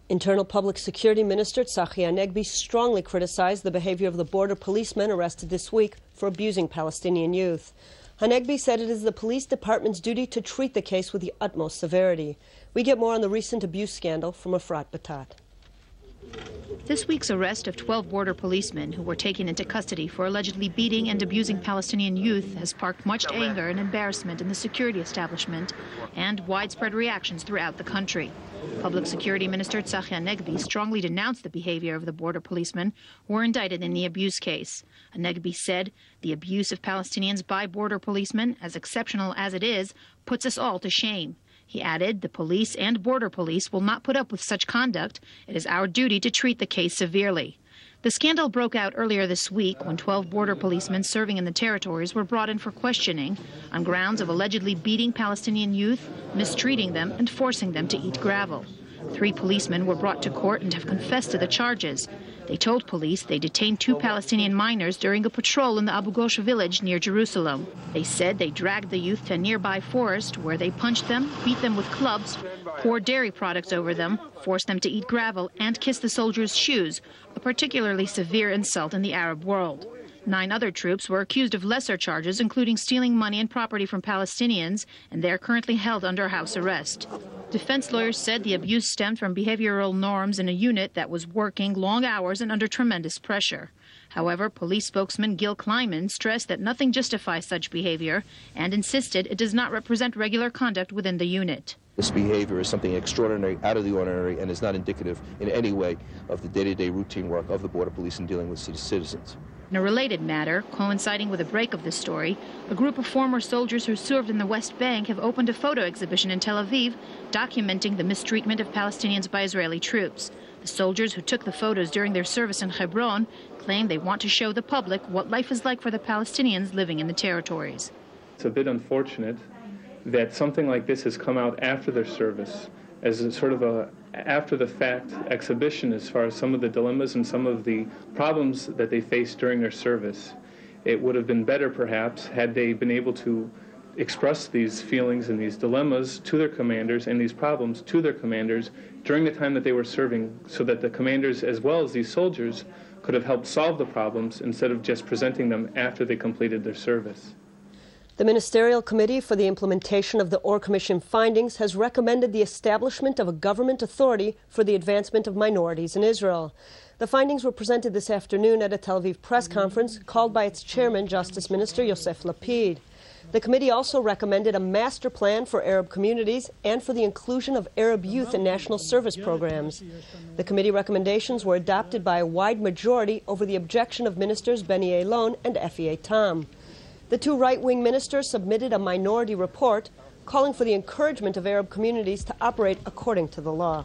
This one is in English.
Internal Public Security Minister Tzachi Hanegbi strongly criticized the behavior of the border policemen arrested this week for abusing Palestinian youth. Hanegbi said it is the police department's duty to treat the case with the utmost severity. We get more on the recent abuse scandal from Efrat Batat. This week's arrest of 12 border policemen who were taken into custody for allegedly beating and abusing Palestinian youth has sparked much anger and embarrassment in the security establishment and widespread reactions throughout the country. Public Security Minister Tzachi Hanegbi strongly denounced the behavior of the border policemen who were indicted in the abuse case. Hanegbi said, "The abuse of Palestinians by border policemen, as exceptional as it is, puts us all to shame." He added, "The police and border police will not put up with such conduct. It is our duty to treat the case severely." The scandal broke out earlier this week when 12 border policemen serving in the territories were brought in for questioning on grounds of allegedly beating Palestinian youth, mistreating them, and forcing them to eat gravel. 3 policemen were brought to court and have confessed to the charges. They told police they detained 2 Palestinian minors during a patrol in the Abu Ghosh village near Jerusalem. They said they dragged the youth to a nearby forest where they punched them, beat them with clubs, poured dairy products over them, forced them to eat gravel, and kiss the soldiers' shoes, a particularly severe insult in the Arab world. 9 other troops were accused of lesser charges, including stealing money and property from Palestinians, and they are currently held under house arrest. Defense lawyers said the abuse stemmed from behavioral norms in a unit that was working long hours and under tremendous pressure. However, police spokesman Gil Kleiman stressed that nothing justifies such behavior and insisted it does not represent regular conduct within the unit. This behavior is something extraordinary, out of the ordinary, and is not indicative in any way of the day-to-day routine work of the border police in dealing with citizens. In a related matter, coinciding with a break of this story, a group of former soldiers who served in the West Bank have opened a photo exhibition in Tel Aviv documenting the mistreatment of Palestinians by Israeli troops. The soldiers who took the photos during their service in Hebron claim they want to show the public what life is like for the Palestinians living in the territories. It's a bit unfortunate that something like this has come out after their service as a sort of a after-the-fact exhibition as far as some of the dilemmas and some of the problems that they faced during their service. It would have been better, perhaps, had they been able to express these feelings and these dilemmas to their commanders and these problems to their commanders during the time that they were serving, so that the commanders, as well as these soldiers, could have helped solve the problems instead of just presenting them after they completed their service. The Ministerial Committee for the Implementation of the Orr Commission findings has recommended the establishment of a government authority for the advancement of minorities in Israel. The findings were presented this afternoon at a Tel Aviv press conference called by its chairman, Justice Minister Yosef Lapid. The committee also recommended a master plan for Arab communities and for the inclusion of Arab youth in national service programs. The committee recommendations were adopted by a wide majority over the objection of Ministers Benny Elon and Effie Tam. The 2 right-wing ministers submitted a minority report calling for the encouragement of Arab communities to operate according to the law.